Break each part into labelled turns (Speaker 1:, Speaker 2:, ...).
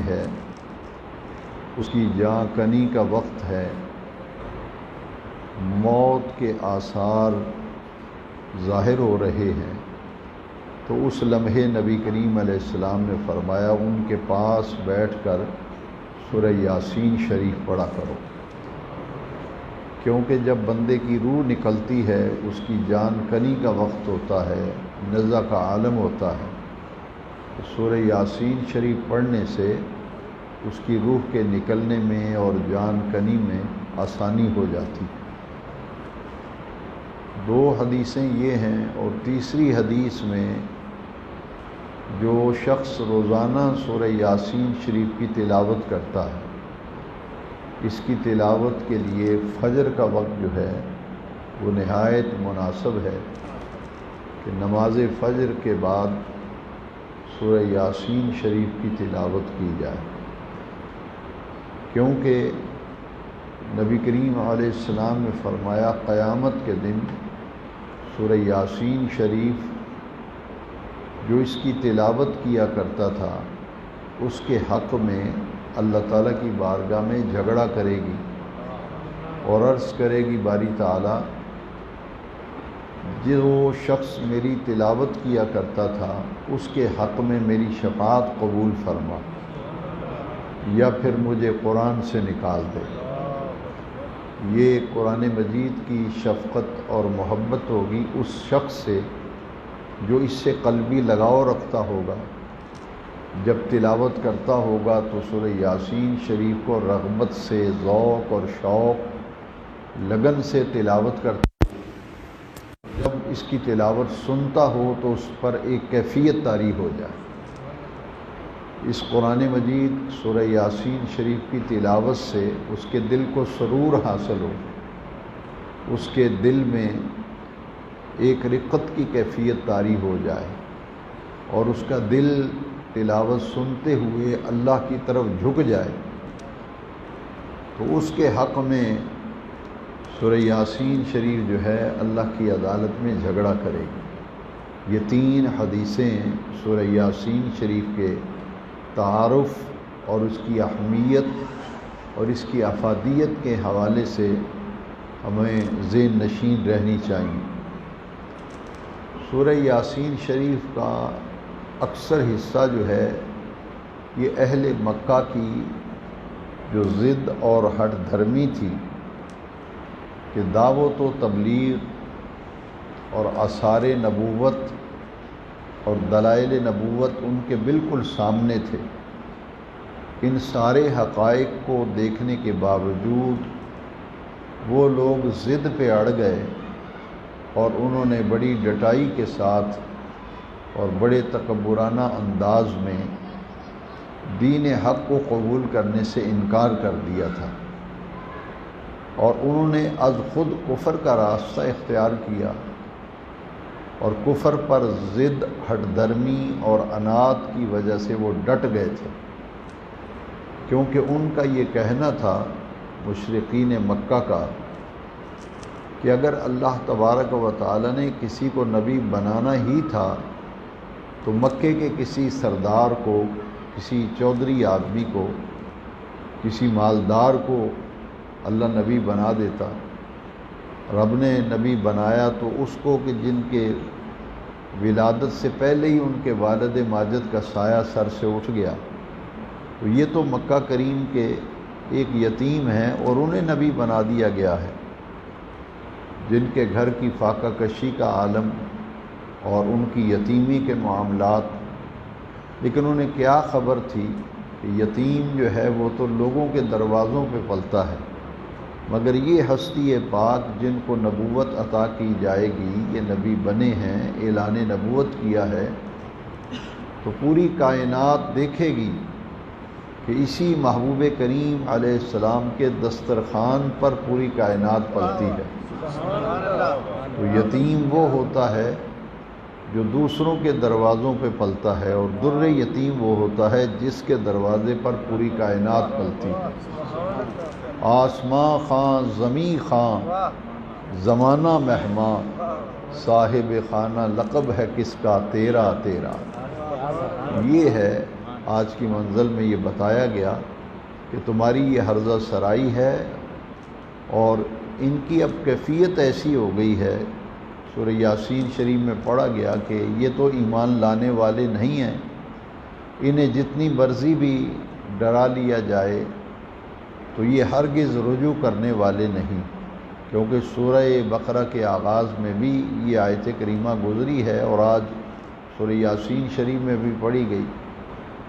Speaker 1: ہے، اس کی جاں کنی کا وقت ہے، موت کے آثار ظاہر ہو رہے ہیں، تو اس لمحے نبی کریم علیہ السلام نے فرمایا ان کے پاس بیٹھ کر سورہ یاسین شریف پڑھا کرو، کیونکہ جب بندے کی روح نکلتی ہے، اس کی جان کنی کا وقت ہوتا ہے، نزع کا عالم ہوتا ہے، تو سورہ یاسین شریف پڑھنے سے اس کی روح کے نکلنے میں اور جان کنی میں آسانی ہو جاتی ہے۔ دو حدیثیں یہ ہیں، اور تیسری حدیث میں جو شخص روزانہ سورہ یاسین شریف کی تلاوت کرتا ہے، اس کی تلاوت کے لیے فجر کا وقت جو ہے وہ نہایت مناسب ہے کہ نماز فجر کے بعد سورہ یاسین شریف کی تلاوت کی جائے، کیونکہ نبی کریم علیہ السلام نے فرمایا قیامت کے دن سورہ یاسین شریف جو اس کی تلاوت کیا کرتا تھا، اس کے حق میں اللہ تعالیٰ کی بارگاہ میں جھگڑا کرے گی اور عرض کرے گی باری تعالیٰ جو شخص میری تلاوت کیا کرتا تھا اس کے حق میں میری شفاعت قبول فرما، یا پھر مجھے قرآن سے نکال دے۔ یہ قرآن مجید کی شفقت اور محبت ہوگی اس شخص سے جو اس سے قلبی لگاؤ رکھتا ہوگا، جب تلاوت کرتا ہوگا تو سورہ یاسین شریف کو رغبت سے، ذوق اور شوق، لگن سے تلاوت کرتا، جب اس کی تلاوت سنتا ہو تو اس پر ایک کیفیت طاری ہو جائے۔ اس قرآن مجید سورہ یاسین شریف کی تلاوت سے اس کے دل کو سرور حاصل ہو، اس کے دل میں ایک رقت کی کیفیت طاری ہو جائے، اور اس کا دل تلاوت سنتے ہوئے اللہ کی طرف جھک جائے، تو اس کے حق میں سورہ یاسین شریف جو ہے اللہ کی عدالت میں جھگڑا کرے گی۔ یہ تین حدیثیں سورہ یاسین شریف کے تعارف اور اس کی اہمیت اور اس کی افادیت کے حوالے سے ہمیں ذہن نشین رہنی چاہیے۔ سورہ یاسین شریف کا اکثر حصہ جو ہے یہ اہل مکہ کی جو ضد اور ہٹ دھرمی تھی کہ دعوت و تبلیغ اور آثار نبوت اور دلائل نبوت ان کے بالکل سامنے تھے، ان سارے حقائق کو دیکھنے کے باوجود وہ لوگ ضد پہ اڑ گئے، اور انہوں نے بڑی ڈٹائی کے ساتھ اور بڑے تکبرانہ انداز میں دین حق کو قبول کرنے سے انکار کر دیا تھا، اور انہوں نے از خود کفر کا راستہ اختیار کیا، اور کفر پر ضد، ہٹ درمی اور عناد کی وجہ سے وہ ڈٹ گئے تھے، کیونکہ ان کا یہ کہنا تھا مشرقین مکہ کا کہ اگر اللہ تبارک و تعالی نے کسی کو نبی بنانا ہی تھا تو مکے کے کسی سردار کو، کسی چودھری آدمی کو، کسی مالدار کو اللہ نبی بنا دیتا۔ رب نے نبی بنایا تو اس کو کہ جن کے ولادت سے پہلے ہی ان کے والد ماجد کا سایہ سر سے اٹھ گیا، تو یہ تو مکہ کریم کے ایک یتیم ہیں اور انہیں نبی بنا دیا گیا ہے، جن کے گھر کی فاقہ کشی کا عالم اور ان کی یتیمی کے معاملات، لیکن انہیں کیا خبر تھی کہ یتیم جو ہے وہ تو لوگوں کے دروازوں پہ پلتا ہے، مگر یہ ہستی پاک جن کو نبوت عطا کی جائے گی، یہ نبی بنے ہیں، اعلان نبوت کیا ہے، تو پوری کائنات دیکھے گی کہ اسی محبوب کریم علیہ السلام کے دسترخوان پر پوری کائنات پلتی ہے۔ تو یتیم وہ ہوتا ہے جو دوسروں کے دروازوں پہ پلتا ہے، اور در یتیم وہ ہوتا ہے جس کے دروازے پر پوری کائنات پلتی ہے۔ آسماں خاں زمیں خاں زمانہ مہماں، صاحب خانہ لقب ہے کس کا تیرا تیرا۔ یہ ہے آج کی منزل میں یہ بتایا گیا کہ تمہاری یہ حرزہ سرائی ہے، اور ان کی اب کیفیت ایسی ہو گئی ہے، سورہ یاسین شریف میں پڑھا گیا کہ یہ تو ایمان لانے والے نہیں ہیں، انہیں جتنی مرضی بھی ڈرا لیا جائے تو یہ ہرگز رجوع کرنے والے نہیں، کیونکہ سورہ بقرہ کے آغاز میں بھی یہ آیت کریمہ گزری ہے، اور آج سورہ یاسین شریف میں بھی پڑھی گئی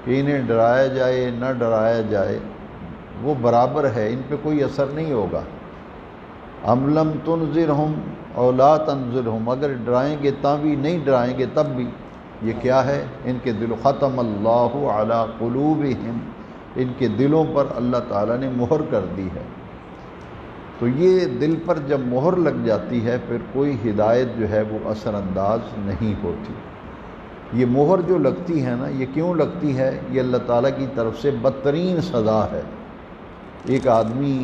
Speaker 1: کہ انہیں ڈرایا جائے نہ ڈرایا جائے وہ برابر ہے، ان پہ کوئی اثر نہیں ہوگا۔ ام لم تنذرہم او لا تنذرہم، اگر ڈرائیں گے تب بھی نہیں ڈرائیں گے تب بھی، یہ کیا ہے؟ ان کے دل، ختم اللہ علی قلوبہم، ان کے دلوں پر اللہ تعالیٰ نے مہر کر دی ہے۔ تو یہ دل پر جب مہر لگ جاتی ہے پھر کوئی ہدایت جو ہے وہ اثر انداز نہیں ہوتی۔ یہ مہر جو لگتی ہے نا، یہ کیوں لگتی ہے؟ یہ اللہ تعالیٰ کی طرف سے بدترین سزا ہے۔ ایک آدمی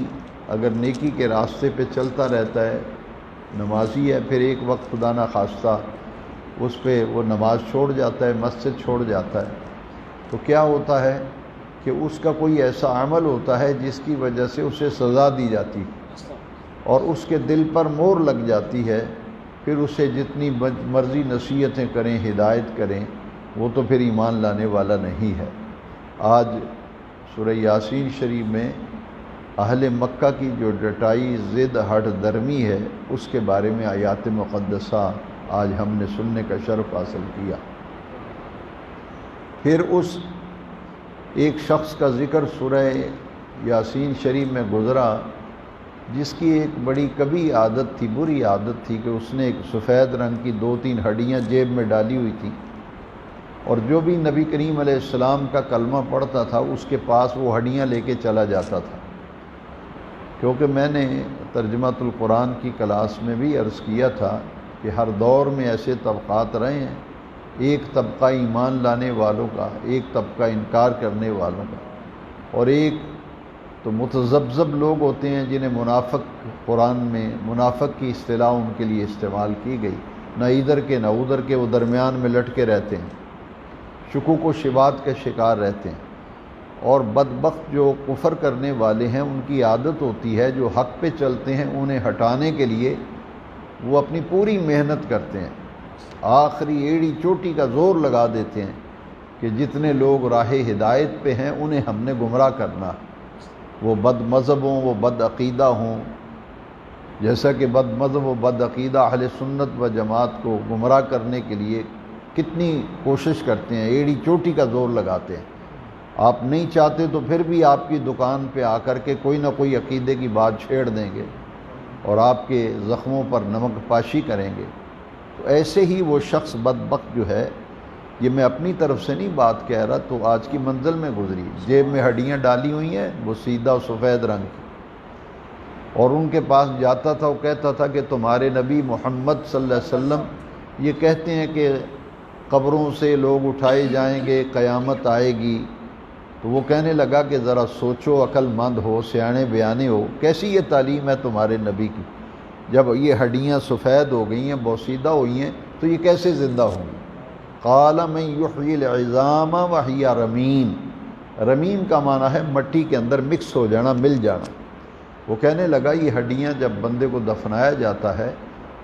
Speaker 1: اگر نیکی کے راستے پہ چلتا رہتا ہے، نمازی ہے، پھر ایک وقت خدا نخواستہ اس پہ وہ نماز چھوڑ جاتا ہے، مسجد چھوڑ جاتا ہے، تو کیا ہوتا ہے کہ اس کا کوئی ایسا عمل ہوتا ہے جس کی وجہ سے اسے سزا دی جاتی اور اس کے دل پر مہر لگ جاتی ہے، پھر اسے جتنی مرضی نصیحتیں کریں، ہدایت کریں، وہ تو پھر ایمان لانے والا نہیں ہے۔ آج سورہ یاسین شریف میں اہل مکہ کی جو ڈٹائی، ضد، ہٹ درمی ہے، اس کے بارے میں آیات مقدسہ آج ہم نے سننے کا شرف حاصل کیا۔ پھر اس ایک شخص کا ذکر سورہ یاسین شریف میں گزرا جس کی ایک بڑی کبھی عادت تھی، بری عادت تھی، کہ اس نے ایک سفید رنگ کی 2-3 ہڈیاں جیب میں ڈالی ہوئی تھیں، اور جو بھی نبی کریم علیہ السلام کا کلمہ پڑھتا تھا اس کے پاس وہ ہڈیاں لے کے چلا جاتا تھا۔ کیونکہ میں نے ترجمۃ القرآن کی کلاس میں بھی عرض کیا تھا کہ ہر دور میں ایسے طبقات رہے ہیں، ایک طبقہ ایمان لانے والوں کا، ایک طبقہ انکار کرنے والوں کا، اور ایک تو متذبذب لوگ ہوتے ہیں جنہیں منافق، قرآن میں منافق کی اصطلاح ان کے لیے استعمال کی گئی، نہ ادھر کے نہ ادھر کے، وہ درمیان میں لٹکے رہتے ہیں، شکوک و شبہات کے شکار رہتے ہیں۔ اور بدبخت جو کفر کرنے والے ہیں ان کی عادت ہوتی ہے، جو حق پہ چلتے ہیں انہیں ہٹانے کے لیے وہ اپنی پوری محنت کرتے ہیں، آخری ایڑی چوٹی کا زور لگا دیتے ہیں کہ جتنے لوگ راہ ہدایت پہ ہیں انہیں ہم نے گمراہ کرنا، وہ بد مذہب ہوں، وہ بد عقیدہ ہوں، جیسا کہ بد مذہب و بد عقیدہ اہل سنت و جماعت کو گمراہ کرنے کے لیے کتنی کوشش کرتے ہیں، ایڑی چوٹی کا زور لگاتے ہیں۔ آپ نہیں چاہتے تو پھر بھی آپ کی دکان پہ آ کر کے کوئی نہ کوئی عقیدے کی بات چھیڑ دیں گے اور آپ کے زخموں پر نمک پاشی کریں گے۔ تو ایسے ہی وہ شخص بدبخت جو ہے، یہ میں اپنی طرف سے نہیں بات کہہ رہا، تو آج کی منزل میں گزری، جیب میں ہڈیاں ڈالی ہوئی ہیں، وہ سیدھا و سفید رنگ کی، اور ان کے پاس جاتا تھا، وہ کہتا تھا کہ تمہارے نبی محمد صلی اللہ علیہ وسلم یہ کہتے ہیں کہ قبروں سے لوگ اٹھائے جائیں گے، قیامت آئے گی۔ تو وہ کہنے لگا کہ ذرا سوچو، عقل مند ہو، سیانے بیانے ہو، کیسی یہ تعلیم ہے تمہارے نبی کی؟ جب یہ ہڈیاں سفید ہو گئی ہیں، بوسیدہ ہوئی ہیں، تو یہ کیسے زندہ ہوں گی؟ قال من یحیی العظام وہی رمیم، رمیم کا معنی ہے مٹی کے اندر مکس ہو جانا، مل جانا۔ وہ کہنے لگا یہ ہڈیاں جب بندے کو دفنایا جاتا ہے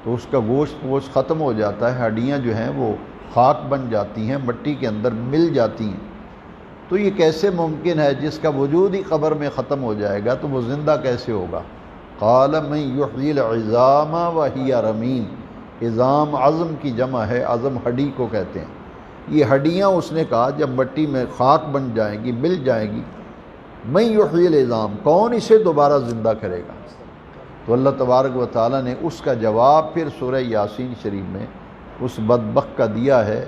Speaker 1: تو اس کا گوشت ووشت ختم ہو جاتا ہے، ہڈیاں جو ہیں وہ خاک بن جاتی ہیں، مٹی کے اندر مل جاتی ہیں، تو یہ کیسے ممکن ہے؟ جس کا وجود ہی قبر میں ختم ہو جائے گا تو وہ زندہ کیسے ہوگا؟ قال من یحیی العظام وہی رمیم، عظام عظم کی جمع ہے، عظم ہڈی کو کہتے ہیں۔ یہ ہڈیاں اس نے کہا جب مٹی میں خاک بن جائیں گی، مل جائیں گی، من یحیی العظام، کون اسے دوبارہ زندہ کرے گا؟ تو اللہ تبارک و تعالیٰ نے اس کا جواب پھر سورہ یاسین شریف میں اس بدبخت کا دیا ہے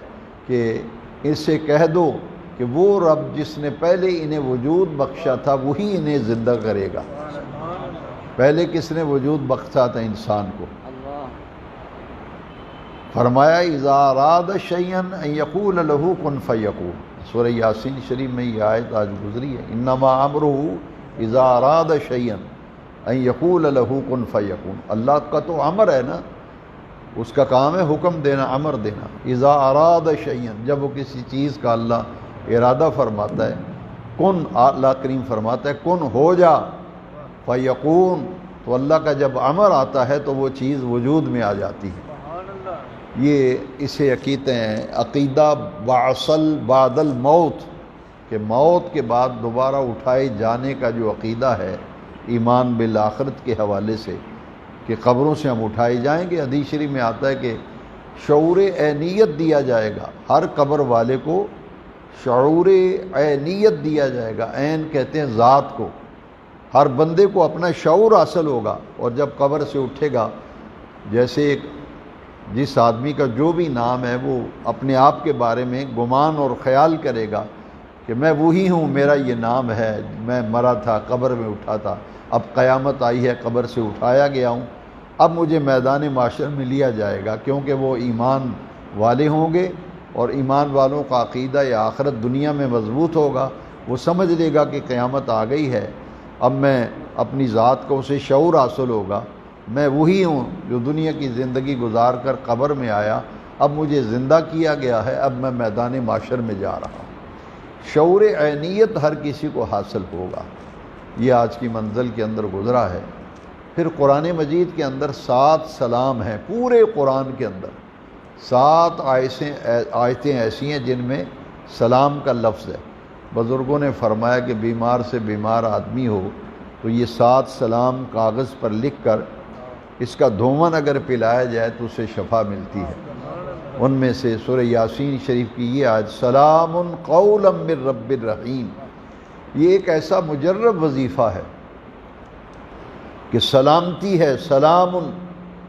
Speaker 1: کہ اس سے کہہ دو کہ وہ رب جس نے پہلے انہیں وجود بخشا تھا وہی انہیں زندہ کرے گا۔ پہلے کس نے وجود بخشا تھا؟ انسان کو۔ فرمایا اذا اراد شیئا ان یقول له کن فیکون، سورہ یاسین شریف میں یہ آیت آج گزری ہے، انما امرہ اذا اراد شیئا ان یقول له کن فیکون۔ اللہ کا تو امر ہے نا، اس کا کام ہے حکم دینا، امر دینا۔ اذا اراد شیئا، جب وہ کسی چیز کا اللہ ارادہ فرماتا ہے، کن، اللہ کریم فرماتا ہے کن ہو جا، فیکون، تو اللہ کا جب امر آتا ہے تو وہ چیز وجود میں آ جاتی ہے۔ یہ اسے کہتے ہیں عقیدہ بعثل بعد الموت، کہ موت کے بعد دوبارہ اٹھائے جانے کا جو عقیدہ ہے ایمان بالآخرت کے حوالے سے، کہ قبروں سے ہم اٹھائے جائیں گے۔ حدیث شریف میں آتا ہے کہ شعور عینیت دیا جائے گا، ہر قبر والے کو شعور عینیت دیا جائے گا، عین کہتے ہیں ذات کو، ہر بندے کو اپنا شعور حاصل ہوگا، اور جب قبر سے اٹھے گا، جیسے جس آدمی کا جو بھی نام ہے وہ اپنے آپ کے بارے میں گمان اور خیال کرے گا کہ میں وہی ہوں، میرا یہ نام ہے، میں مرا تھا، قبر میں اٹھا تھا، اب قیامت آئی ہے، قبر سے اٹھایا گیا ہوں، اب مجھے میدان معاشر میں لیا جائے گا، کیونکہ وہ ایمان والے ہوں گے، اور ایمان والوں کا عقیدہ یا آخرت دنیا میں مضبوط ہوگا، وہ سمجھ لے گا کہ قیامت آ گئی ہے، اب میں اپنی ذات کو اسے شعور حاصل ہوگا، میں وہی ہوں جو دنیا کی زندگی گزار کر قبر میں آیا، اب مجھے زندہ کیا گیا ہے، اب میں میدان معاشر میں جا رہا ہوں۔ شعور عینیت ہر کسی کو حاصل ہوگا، یہ آج کی منزل کے اندر گزرا ہے۔ پھر قرآن مجید کے اندر 7 سلام ہیں، پورے قرآن کے اندر 7 آیتیں ایسی ہیں جن میں سلام کا لفظ ہے۔ بزرگوں نے فرمایا کہ بیمار سے بیمار آدمی ہو تو یہ 7 سلام کاغذ پر لکھ کر اس کا دھومن اگر پلایا جائے تو اسے شفا ملتی ہے۔ ان میں سے سورہ یاسین شریف کی یہ آیت، سلام قولا من رب الرحیم، یہ ایک ایسا مجرب وظیفہ ہے کہ سلامتی ہے، سلام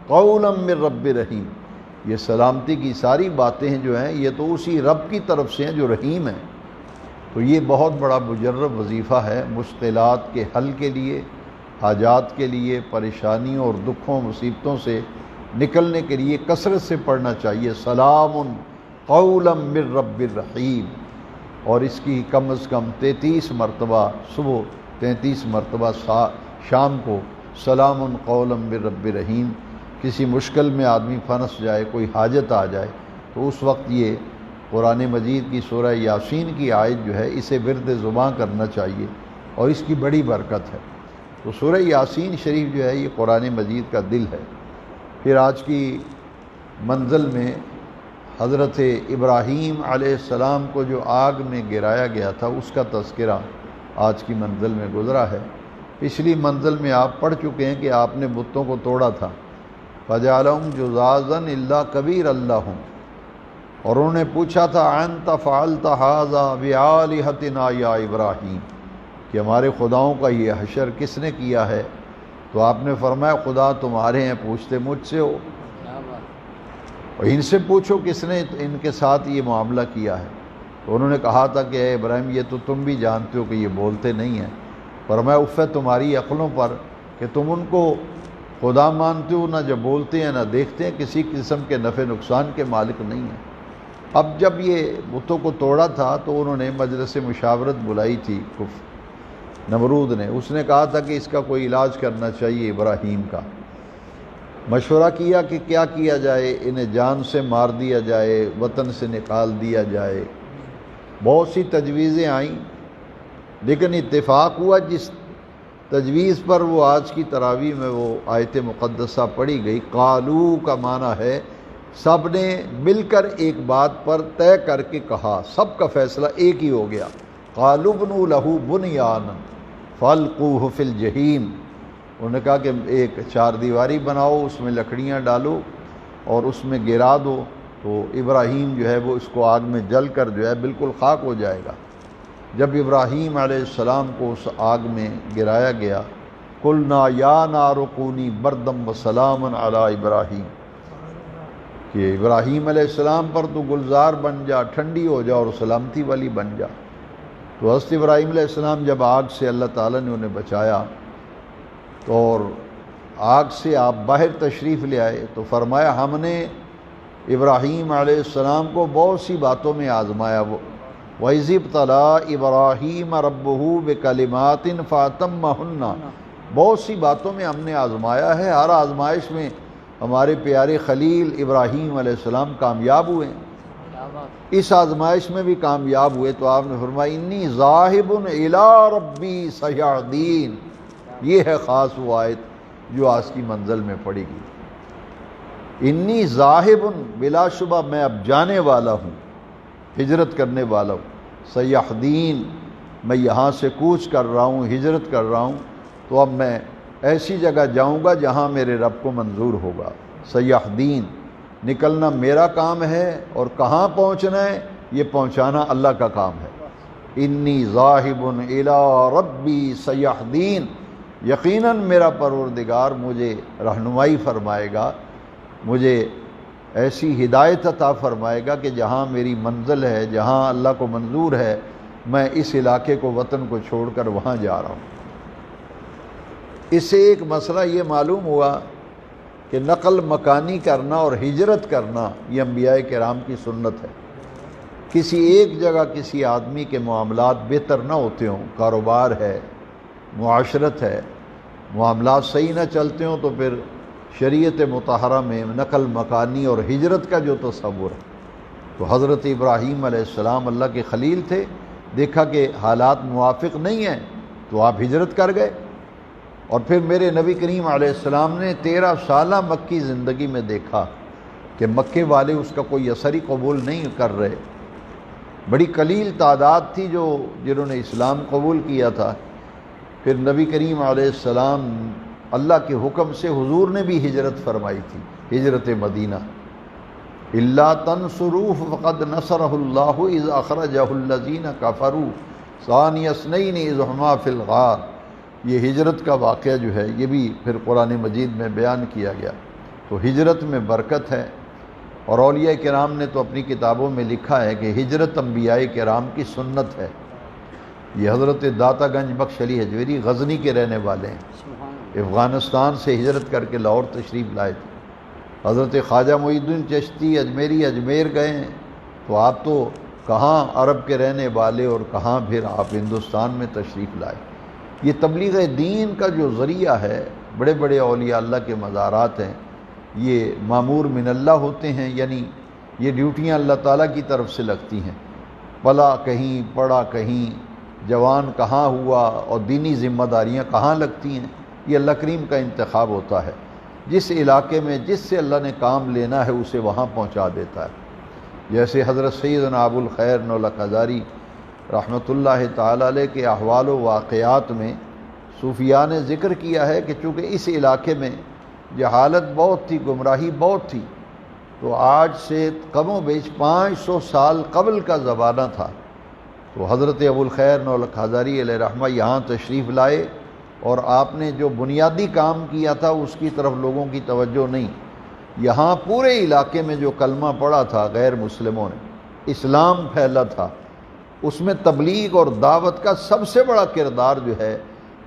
Speaker 1: قولا من رب الرحیم، یہ سلامتی کی ساری باتیں ہیں جو ہیں یہ تو اسی رب کی طرف سے ہیں جو رحیم ہیں۔ تو یہ بہت بڑا مجرب وظیفہ ہے، مشکلات کے حل کے لیے، حاجات کے لیے، پریشانیوں اور دکھوں مصیبتوں سے نکلنے کے لیے کثرت سے پڑھنا چاہیے، سلام قولا من رب الرحیم، اور اس کی کم از کم 33 مرتبہ صبح، 33 مرتبہ شام کو سلام قولا من رب الرحیم۔ کسی مشکل میں آدمی پھنس جائے، کوئی حاجت آ جائے تو اس وقت یہ قرآن مجید کی سورہ یاسین کی آیت جو ہے اسے ورد زباں کرنا چاہیے، اور اس کی بڑی برکت ہے۔ تو سورہ یاسین شریف جو ہے یہ قرآن مجید کا دل ہے۔ پھر آج کی منزل میں حضرت ابراہیم علیہ السلام کو جو آگ میں گرایا گیا تھا اس کا تذکرہ آج کی منزل میں گزرا ہے۔ پچھلی منزل میں آپ پڑھ چکے ہیں کہ آپ نے بتوں کو توڑا تھا، فَجَعَلَهُمْ جُذَاذًا إِلَّا كَبِيرًا لَهُمْ، اور انہوں نے پوچھا تھا أَنْتَ فَعَلْتَ هَذَا بِآلِهَتِنَا يَا إِبْرَاهِيمُ، کہ ہمارے خداؤں کا یہ حشر کس نے کیا ہے؟ تو آپ نے فرمایا خدا تمہارے ہیں، پوچھتے مجھ سے ہو، اور ان سے پوچھو کس نے ان کے ساتھ یہ معاملہ کیا ہے۔ تو انہوں نے کہا تھا کہ اے ابراہیم یہ تو تم بھی جانتے ہو کہ یہ بولتے نہیں ہیں۔ فرمایا اف ہے تمہاری عقلوں پر کہ تم ان کو خدا مانتے ہو، نہ جب بولتے ہیں نہ دیکھتے ہیں، کسی قسم کے نفع نقصان کے مالک نہیں ہیں۔ اب جب یہ بتوں کو توڑا تھا تو انہوں نے مجلس مشاورت بلائی تھی، نمرود نے، اس نے کہا تھا کہ اس کا کوئی علاج کرنا چاہیے ابراہیم کا۔ مشورہ کیا کہ کیا کیا جائے، انہیں جان سے مار دیا جائے، وطن سے نکال دیا جائے، بہت سی تجویزیں آئیں، لیکن اتفاق ہوا جس تجویز پر وہ آج کی تراویح میں وہ آیت مقدسہ پڑھی گئی، قالو کا معنی ہے سب نے مل کر ایک بات پر طے کر کے کہا، سب کا فیصلہ ایک ہی ہو گیا، قالوا بنوا لہ بنیانا فالقوہ فی الجحیم، انہوں نے کہا کہ ایک 4 دیواری بناؤ، اس میں لکڑیاں ڈالو اور اس میں گرا دو، تو ابراہیم جو ہے وہ اس کو آگ میں جل کر جو ہے بالکل خاک ہو جائے گا۔ جب ابراہیم علیہ السلام کو اس آگ میں گرایا گیا، قلنا یا نار کونی بردم وسلاما علی ابراہیم، کہ ابراہیم علیہ السلام پر تو گلزار بن جا، ٹھنڈی ہو جا اور سلامتی والی بن جا۔ تو حضرت ابراہیم علیہ السلام جب آگ سے اللہ تعالیٰ نے انہیں بچایا تو اور آگ سے آپ باہر تشریف لے آئے تو فرمایا ہم نے ابراہیم علیہ السلام کو بہت سی باتوں میں آزمایا، وَإِذِ ابْتَلَىٰ إِبْرَاهِيمَ رَبُّهُ بِكَلِمَاتٍ فَأَتَمَّهُنَّ، بہت سی باتوں میں ہم نے آزمایا ہے، ہر آزمائش میں ہمارے پیارے خلیل ابراہیم علیہ السلام کامیاب ہوئے ہیں۔ اس آزمائش میں بھی کامیاب ہوئے تو آپ نے فرمایا انی ذاہب الی ربی سیہدین. یہ ہے خاص وہ آیت جو آج کی منزل میں پڑھی گئی. انی ذاہب، بلا شبہ میں اب جانے والا ہوں، ہجرت کرنے والا ہوں. سیہدین، میں یہاں سے کوچ کر رہا ہوں، ہجرت کر رہا ہوں، تو اب میں ایسی جگہ جاؤں گا جہاں میرے رب کو منظور ہوگا. سیہدین، نکلنا میرا کام ہے اور کہاں پہنچنا ہے یہ پہنچانا اللہ کا کام ہے. انی ذاہب الی ربی سیہدین، یقیناً میرا پروردگار مجھے رہنمائی فرمائے گا، مجھے ایسی ہدایت عطا فرمائے گا کہ جہاں میری منزل ہے، جہاں اللہ کو منظور ہے، میں اس علاقے کو، وطن کو چھوڑ کر وہاں جا رہا ہوں. اس سے ایک مسئلہ یہ معلوم ہوا کہ نقل مکانی کرنا اور ہجرت کرنا یہ انبیاء کرام کی سنت ہے. کسی ایک جگہ کسی آدمی کے معاملات بہتر نہ ہوتے ہوں، کاروبار ہے، معاشرت ہے، معاملات صحیح نہ چلتے ہوں، تو پھر شریعت مطہرہ میں نقل مکانی اور ہجرت کا جو تصور ہے، تو حضرت ابراہیم علیہ السلام اللہ کے خلیل تھے، دیکھا کہ حالات موافق نہیں ہیں تو آپ ہجرت کر گئے. اور پھر میرے نبی کریم علیہ السلام نے 13 سالہ مکی زندگی میں دیکھا کہ مکے والے اس کا کوئی اثر ہی قبول نہیں کر رہے. بڑی قلیل تعداد تھی جنہوں نے اسلام قبول کیا تھا. پھر نبی کریم علیہ السلام اللہ کے حکم سے حضور نے بھی ہجرت فرمائی تھی، ہجرت مدینہ. الا تنصروه فقد نصرہ اللہ اذ اخرجہ الذین کفروا ثانی اثنین اذ ہما فی الغار. یہ ہجرت کا واقعہ جو ہے یہ بھی پھر قرآن مجید میں بیان کیا گیا. تو ہجرت میں برکت ہے، اور اولیاء کرام نے تو اپنی کتابوں میں لکھا ہے کہ ہجرت انبیاء کرام کی سنت ہے. یہ حضرت داتا گنج بخش علی حجویری غزنی کے رہنے والے ہیں، افغانستان سے ہجرت کر کے لاہور تشریف لائے تھے. حضرت خواجہ معین الدین چشتی اجمیری اجمیر گئے ہیں، تو آپ تو کہاں عرب کے رہنے والے اور کہاں پھر آپ ہندوستان میں تشریف لائے. یہ تبلیغ دین کا جو ذریعہ ہے، بڑے بڑے اولیاء اللہ کے مزارات ہیں، یہ مامور من اللہ ہوتے ہیں، یعنی یہ ڈیوٹیاں اللہ تعالیٰ کی طرف سے لگتی ہیں. پلا کہیں، پڑا کہیں، جوان کہاں ہوا اور دینی ذمہ داریاں کہاں لگتی ہیں، یہ اللہ کریم کا انتخاب ہوتا ہے. جس علاقے میں جس سے اللہ نے کام لینا ہے اسے وہاں پہنچا دیتا ہے. جیسے حضرت سیدنا ابو الخیر نولک ہزاری رحمۃ اللہ تعالیٰ علیہ کے احوال و واقعات میں صوفیاء نے ذکر کیا ہے کہ چونکہ اس علاقے میں جہالت بہت تھی، گمراہی بہت تھی، تو آج سے کم و بیش 500 سال قبل کا زمانہ تھا. تو حضرت ابو الخیر نولک ہزاری علیہ رحمہ یہاں تشریف لائے، اور آپ نے جو بنیادی کام کیا تھا اس کی طرف لوگوں کی توجہ نہیں. یہاں پورے علاقے میں جو کلمہ پڑھا تھا غیر مسلموں نے، اسلام پھیلا تھا، اس میں تبلیغ اور دعوت کا سب سے بڑا کردار جو ہے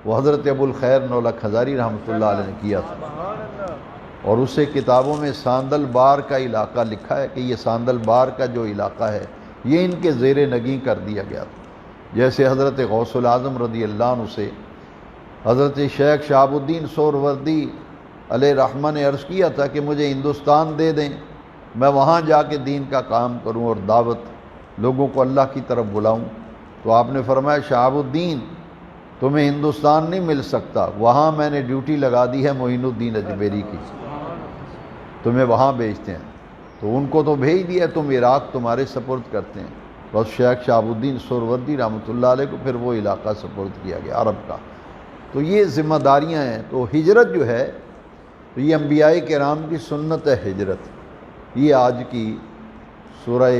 Speaker 1: وہ حضرت ابو الخیر نولک ہزاری رحمۃ اللہ علیہ نے کیا تھا. اور اسے کتابوں میں ساندل بار کا علاقہ لکھا ہے کہ یہ ساندل بار کا جو علاقہ ہے یہ ان کے زیر نگیں کر دیا گیا تھا. جیسے حضرت غوث العظم رضی اللہ عنہ سے حضرت شیخ شہاب الدین سہروردی علیہ رحمہ نے عرض کیا تھا کہ مجھے ہندوستان دے دیں، میں وہاں جا کے دین کا کام کروں اور دعوت لوگوں کو اللہ کی طرف بلاؤں. تو آپ نے فرمایا شہاب الدین تمہیں ہندوستان نہیں مل سکتا، وہاں میں نے ڈیوٹی لگا دی ہے معین الدین اجمیری کی، تمہیں وہاں بھیجتے ہیں. تو ان کو تو بھیج دیا، تم عراق تمہارے سپرد کرتے ہیں. بس شیخ شہاب الدین سہروردی رحمۃ اللہ علیہ کو پھر وہ علاقہ سپرد کیا گیا عرب کا. تو یہ ذمہ داریاں ہیں. تو ہجرت جو ہے تو یہ انبیاء کرام کی سنت ہے ہجرت. یہ آج کی سورہ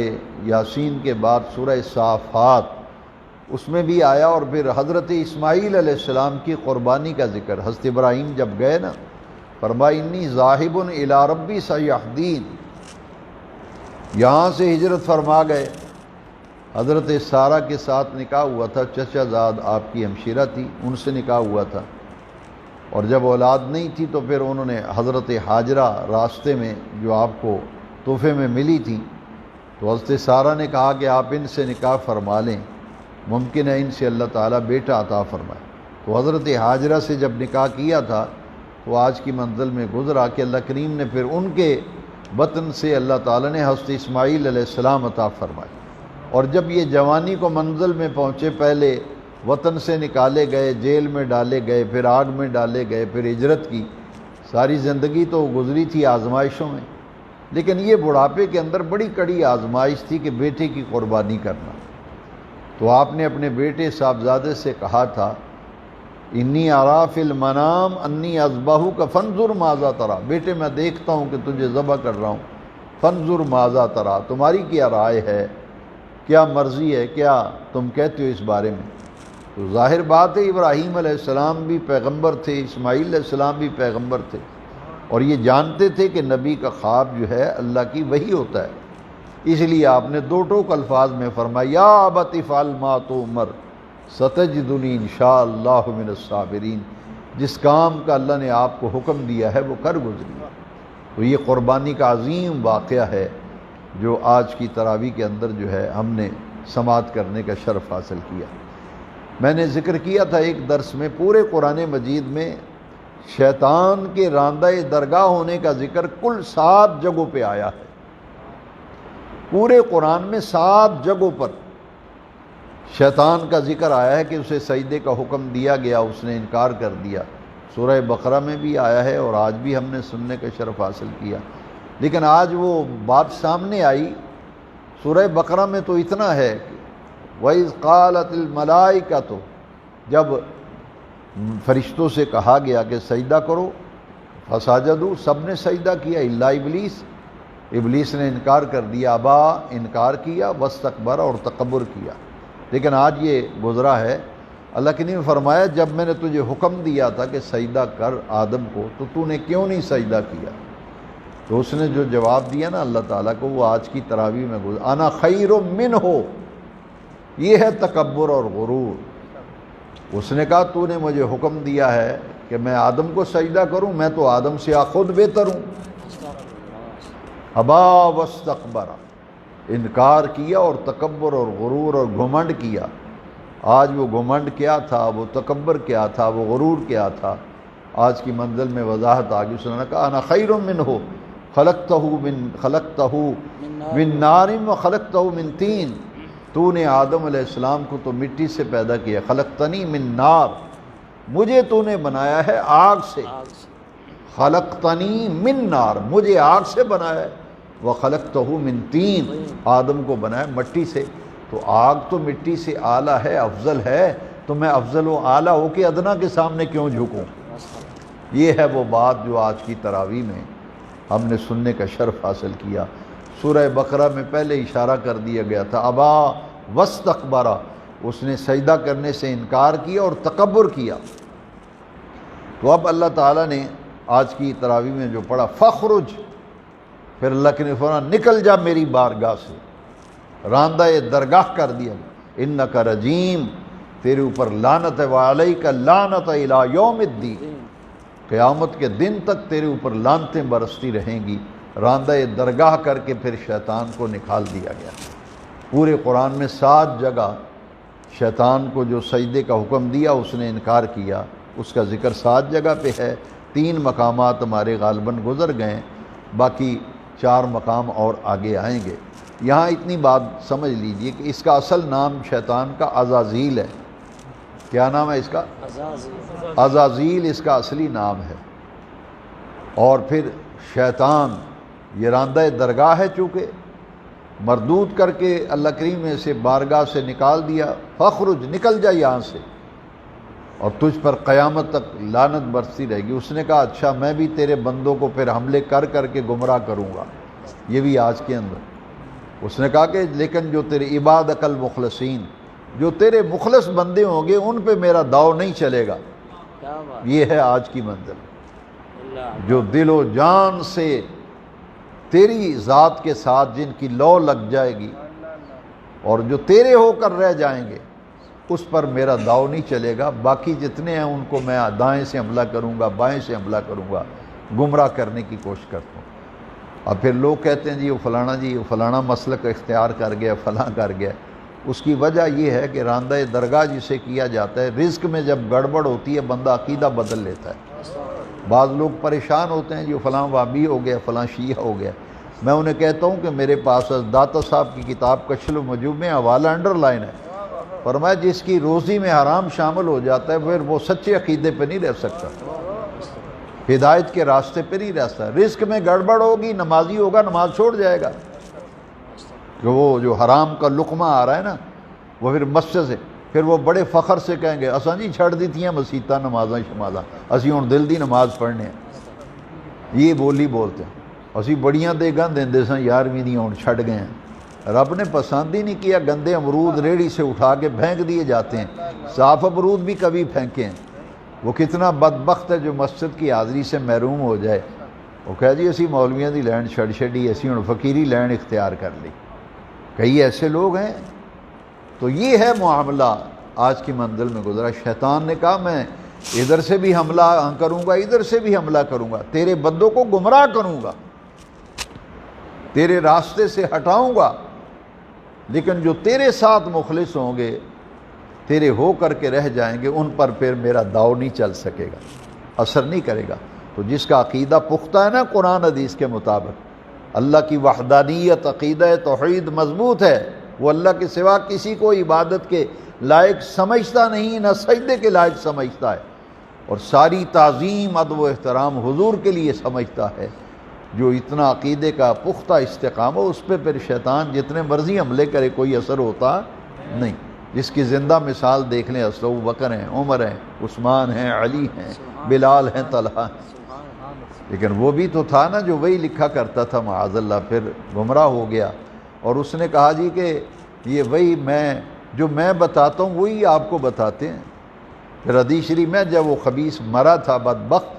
Speaker 1: یاسین کے بعد سورہ صافات اس میں بھی آیا، اور پھر حضرت اسماعیل علیہ السلام کی قربانی کا ذکر. حضرت ابراہیم جب گئے نا، فرمایا انی ذاہب الی ربی سیہدین، یہاں سے ہجرت فرما گئے. حضرت سارہ کے ساتھ نکاح ہوا تھا، چچا زاد آپ کی ہمشیرہ تھی، ان سے نکاح ہوا تھا. اور جب اولاد نہیں تھی تو پھر انہوں نے حضرت حاجرہ راستے میں جو آپ کو تحفے میں ملی تھی، تو حضرت سارہ نے کہا کہ آپ ان سے نکاح فرما لیں، ممکن ہے ان سے اللہ تعالیٰ بیٹا عطا فرمائے. تو حضرت حاجرہ سے جب نکاح کیا تھا تو آج کی منزل میں گزرا کہ اللہ کریم نے پھر ان کے وطن سے اللہ تعالیٰ نے حضرت اسماعیل علیہ السلام عطا فرمائی، اور جب یہ جوانی کو منزل میں پہنچے، پہلے وطن سے نکالے گئے، جیل میں ڈالے گئے، پھر آگ میں ڈالے گئے، پھر ہجرت کی، ساری زندگی تو گزری تھی آزمائشوں میں، لیکن یہ بڑھاپے کے اندر بڑی کڑی آزمائش تھی کہ بیٹے کی قربانی کرنا۔ تو آپ نے اپنے بیٹے صاحبزادے سے کہا تھا، انی ارا فی المنام انی اذبحک فانظر ماذا تری، بیٹے میں دیکھتا ہوں کہ تجھے ذبح کر رہا ہوں، فانظر ماذا تری، تمہاری کیا رائے ہے، کیا مرضی ہے، کیا تم کہتے ہو اس بارے میں۔ تو ظاہر بات ہے ابراہیم علیہ السلام بھی پیغمبر تھے، اسماعیل علیہ السلام بھی پیغمبر تھے، اور یہ جانتے تھے کہ نبی کا خواب جو ہے اللہ کی وحی ہوتا ہے، اس لیے آپ نے دو ٹوک الفاظ میں فرمایا، یا ابت افعل ما تؤمر ستجدنی انشاءاللہ من الصابرین، جس کام کا اللہ نے آپ کو حکم دیا ہے وہ کر گزری۔ تو یہ قربانی کا عظیم واقعہ ہے جو آج کی تراویح کے اندر جو ہے ہم نے سماعت کرنے کا شرف حاصل کیا۔ میں نے ذکر کیا تھا ایک درس میں، پورے قرآن مجید میں شیطان کے راندہ درگاہ ہونے کا ذکر کل 7 جگہوں پہ آیا ہے، پورے قرآن میں 7 جگہوں پر شیطان کا ذکر آیا ہے کہ اسے سجدے کا حکم دیا گیا، اس نے انکار کر دیا۔ سورہ بقرہ میں بھی آیا ہے اور آج بھی ہم نے سننے کا شرف حاصل کیا، لیکن آج وہ بات سامنے آئی۔ سورہ بقرہ میں تو اتنا ہے کہ وَإِذْ قَالَتِ الْمَلَائِكَةُ، جب فرشتوں سے کہا گیا کہ سجدہ کرو، فسجدوا، سب نے سجدہ کیا الا ابلیس، ابلیس نے انکار کر دیا، ابا، انکار کیا، واستکبر، اور تکبر کیا۔ لیکن آج یہ گزرا ہے، اللہ کے نے فرمایا جب میں نے تجھے حکم دیا تھا کہ سجدہ کر آدم کو تو نے کیوں نہیں سجدہ کیا؟ تو اس نے جو جواب دیا نا اللہ تعالیٰ کو، وہ آج کی تراویح میں گزرا، انا خیر منہ، یہ ہے تکبر اور غرور۔ اس نے کہا تو نے مجھے حکم دیا ہے کہ میں آدم کو سجدہ کروں، میں تو آدم سے خود بہتر ہوں۔ ابا واستکبر، انکار کیا اور تکبر اور غرور اور گھمنڈ کیا۔ آج وہ گھمنڈ کیا تھا، وہ تکبر کیا تھا، وہ غرور کیا تھا، آج کی منزل میں وضاحت آگی۔ اس نے کہا انا خیر منہ خلقتہ من نار وخلقتہ من طین، تو نے آدم علیہ السلام کو تو مٹی سے پیدا کیا، خلقتنی من نار، مجھے تو نے بنایا ہے آگ سے، خلقتنی من نار، مجھے آگ سے بنایا ہے، وخلقتہ من طین، آدم کو بنایا مٹی سے۔ تو آگ تو مٹی سے اعلیٰ ہے، افضل ہے، تو میں افضل و اعلیٰ ہو کے ادنا کے سامنے کیوں جھکوں؟ یہ ہے وہ بات جو آج کی تراویح میں ہم نے سننے کا شرف حاصل کیا۔ سورہ بقرہ میں پہلے اشارہ کر دیا گیا تھا، ابا واستکبر، اس نے سجدہ کرنے سے انکار کیا اور تکبر کیا۔ تو اب اللہ تعالیٰ نے آج کی تراویح میں جو پڑھا، فخرج، پھر اللہ کے نے فرمایا نکل جا میری بارگاہ سے، راندہ درگاہ کر دیا، انک رجیم، تیرے اوپر لعنت ہے، وعلیک لعنت الی یوم الدین، قیامت کے دن تک تیرے اوپر لعنتیں برستی رہیں گی۔ راندہ درگاہ کر کے پھر شیطان کو نکال دیا گیا۔ پورے قرآن میں 7 جگہ شیطان کو جو سجدے کا حکم دیا اس نے انکار کیا، اس کا ذکر 7 جگہ پہ ہے۔ 3 مقامات ہمارے غالباً گزر گئے، باقی 4 مقام اور آگے آئیں گے۔ یہاں اتنی بات سمجھ لیجئے کہ اس کا اصل نام شیطان کا عزازیل ہے۔ کیا نام ہے اس کا؟ عزازیل اس کا اصلی نام ہے۔ اور پھر شیطان یہ راندہ درگاہ ہے، چونکہ مردود کر کے اللہ کریم نے اسے بارگاہ سے نکال دیا، فخرج، نکل جا یہاں سے، اور تجھ پر قیامت تک لعنت برستی رہے گی۔ اس نے کہا اچھا میں بھی تیرے بندوں کو پھر حملے کر کر کے گمراہ کروں گا، یہ بھی آج کے اندر۔ اس نے کہا کہ لیکن جو تیرے عبادک المخلصین، جو تیرے مخلص بندے ہوں گے ان پہ میرا داؤ نہیں چلے گا۔ یہ ہے آج کی منزل، جو دل و جان سے تیری ذات کے ساتھ جن کی لو لگ جائے گی اور جو تیرے ہو کر رہ جائیں گے اس پر میرا داؤ نہیں چلے گا۔ باقی جتنے ہیں ان کو میں دائیں سے حملہ کروں گا، بائیں سے حملہ کروں گا، گمراہ کرنے کی کوشش کرتا ہوں۔ اور پھر لوگ کہتے ہیں جی وہ فلانا، جی وہ فلانا مسلک اختیار کر گیا، فلاں کر گیا۔ اس کی وجہ یہ ہے کہ راندہ درگاہ جسے کیا جاتا ہے، رزق میں جب گڑبڑ ہوتی ہے بندہ عقیدہ بدل لیتا ہے۔ بعض لوگ پریشان ہوتے ہیں جی فلاں وہابی ہو گیا، فلاں شیعہ ہو گیا۔ میں انہیں کہتا ہوں کہ میرے پاس داتا صاحب کی کتاب کشف الوجوب میں حوالہ انڈر لائن ہے، فرمایا جس کی روزی میں حرام شامل ہو جاتا ہے پھر وہ سچے عقیدے پہ نہیں رہ سکتا، ہدایت کے راستے پہ نہیں رہتا۔ رزق میں گڑبڑ ہوگی، نمازی ہوگا نماز چھوڑ جائے گا، کہ وہ جو حرام کا لقمہ آ رہا ہے نا وہ پھر مسجد سے، پھر وہ بڑے فخر سے کہیں گے اساں جی چھڑ دیتیاں مسیتاں نمازاں شمازاں، اسی ہن دل دی نماز پڑھنے ہیں، یہ بولی بولتے ہیں۔ اسی بڑیاں دیگاں دیندے ساں 11ویں دیاں ہن چھڑ گئے ہیں، رب نے پسند ہی نہیں کیا، گندے امرود ریڑھی سے اٹھا کے پھینک دیے جاتے ہیں، صاف امرود بھی کبھی پھینکے ہیں۔ وہ کتنا بدبخت ہے جو مسجد کی حاضری سے محروم ہو جائے، وہ کہہ جی اسی مولویاں دی لین چھڑ چھڑی، اسی ہن فقیری لین اختیار کر لی۔ کئی ایسے لوگ ہیں۔ تو یہ ہے معاملہ آج کی منزل میں گزرا۔ شیطان نے کہا میں ادھر سے بھی حملہ کروں گا، ادھر سے بھی حملہ کروں گا، تیرے بندوں کو گمراہ کروں گا، تیرے راستے سے ہٹاؤں گا، لیکن جو تیرے ساتھ مخلص ہوں گے، تیرے ہو کر کے رہ جائیں گے، ان پر پھر میرا داؤ نہیں چل سکے گا، اثر نہیں کرے گا۔ تو جس کا عقیدہ پختہ ہے نا قرآن حدیث کے مطابق، اللہ کی وحدانیت، عقیدہ توحید مضبوط ہے، وہ اللہ کے سوا کسی کو عبادت کے لائق سمجھتا نہیں، نہ سجدے کے لائق سمجھتا ہے، اور ساری تعظیم ادب و احترام حضور کے لیے سمجھتا ہے۔ جو اتنا عقیدے کا پختہ استقامت ہو، اس پہ پھر شیطان جتنے مرضی حملے کرے کوئی اثر ہوتا نہیں۔ جس کی زندہ مثال دیکھ لیں، حضرت ابوبکر ہیں، عمر ہیں، عثمان ہیں، علی ہیں، بلال ہیں، طلحہ ہیں۔ لیکن وہ بھی تو تھا نا جو وہی لکھا کرتا تھا معاذ اللہ، پھر گمراہ ہو گیا، اور اس نے کہا جی کہ یہ وہی جو میں بتاتا ہوں وہی آپ کو بتاتے ہیں۔ پھر حدیث شریف میں جب وہ خبیث مرا تھا بدبخت،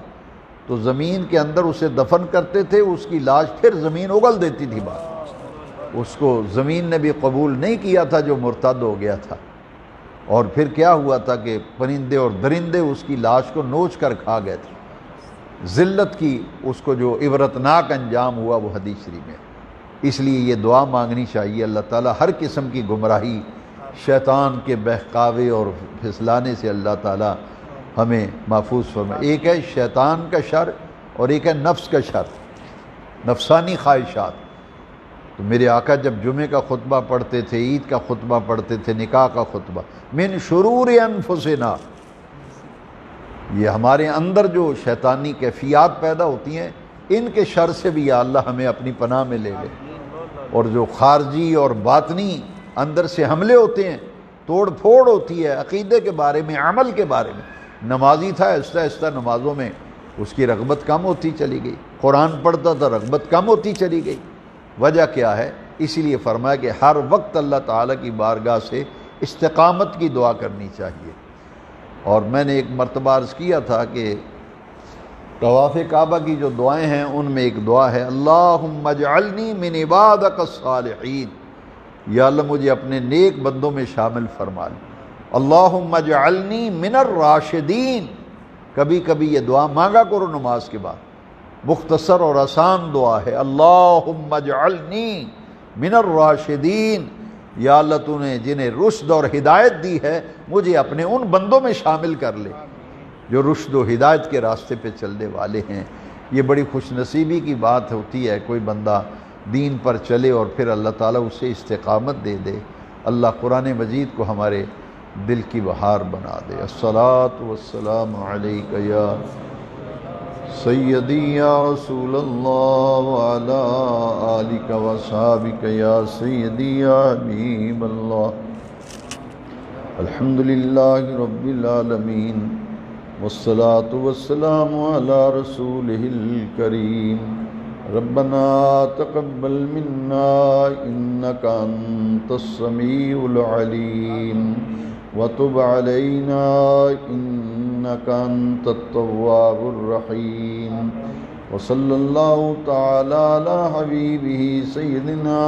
Speaker 1: تو زمین کے اندر اسے دفن کرتے تھے، اس کی لاش پھر زمین اگل دیتی تھی، بات اس کو زمین نے بھی قبول نہیں کیا تھا جو مرتد ہو گیا تھا۔ اور پھر کیا ہوا تھا کہ پرندے اور درندے اس کی لاش کو نوچ کر کھا گئے تھے۔ ذلت کی اس کو جو عبرتناک انجام ہوا وہ حدیث شریف میں۔ اس لیے یہ دعا مانگنی چاہیے، اللہ تعالیٰ ہر قسم کی گمراہی، شیطان کے بہکاوے اور پھسلانے سے اللہ تعالیٰ ہمیں محفوظ فرمائے۔ ایک ہے شیطان کا شر اور ایک ہے نفس کا شر، نفسانی خواہشات۔ تو میرے آقا جب جمعے کا خطبہ پڑھتے تھے، عید کا خطبہ پڑھتے تھے، نکاح کا خطبہ، من شرور انفسنا، یہ ہمارے اندر جو شیطانی کیفیات پیدا ہوتی ہیں، ان کے شر سے بھی یا اللہ ہمیں اپنی پناہ میں لے لے۔ اور جو خارجی اور باطنی اندر سے حملے ہوتے ہیں، توڑ پھوڑ ہوتی ہے عقیدے کے بارے میں، عمل کے بارے میں۔ نمازی تھا، آہستہ آہستہ نمازوں میں اس کی رغبت کم ہوتی چلی گئی، قرآن پڑھتا تھا، رغبت کم ہوتی چلی گئی۔ وجہ کیا ہے؟ اسی لیے فرمایا کہ ہر وقت اللہ تعالیٰ کی بارگاہ سے استقامت کی دعا کرنی چاہیے۔ اور میں نے ایک مرتبہ عرض کیا تھا کہ طواف کعبہ کی جو دعائیں ہیں ان میں ایک دعا ہے، اللہم اجعلنی من عبادک الصالحین، یا اللہ مجھے اپنے نیک بندوں میں شامل فرما لیں۔ اللہم اجعلنی من الراشدین، کبھی کبھی یہ دعا مانگا کرو نماز کے بعد، مختصر اور آسان دعا ہے، اللہم اجعلنی من الراشدین، یا اللہ تو نے جنہیں رشد اور ہدایت دی ہے مجھے اپنے ان بندوں میں شامل کر لے جو رشد و ہدایت کے راستے پہ چلنے والے ہیں۔ یہ بڑی خوش نصیبی کی بات ہوتی ہے کوئی بندہ دین پر چلے اور پھر اللہ تعالیٰ اسے استقامت دے دے۔ اللہ قرآن مجید کو ہمارے دل کی بہار بنا دے۔ الصلاۃ والسلام علیک یا سیدی یا رسول اللہ وعلی آلک وصحابک یا سیدی یا حبیب اللہ۔ الحمدللہ رب العالمین والصلاة والسلام علی رسولہ الکریم۔ ربنا تقبل منا انک انت السمیع العلیم وتب علینا انک انت التواب الرحیم، وصلی اللہ تعالی علی حبیبہ سیدنا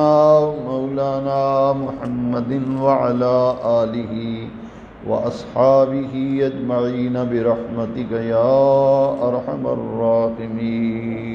Speaker 1: مولانا محمد وعلی آلہ واصحابہ اجمعین برحمتک یا ارحم الراحمین۔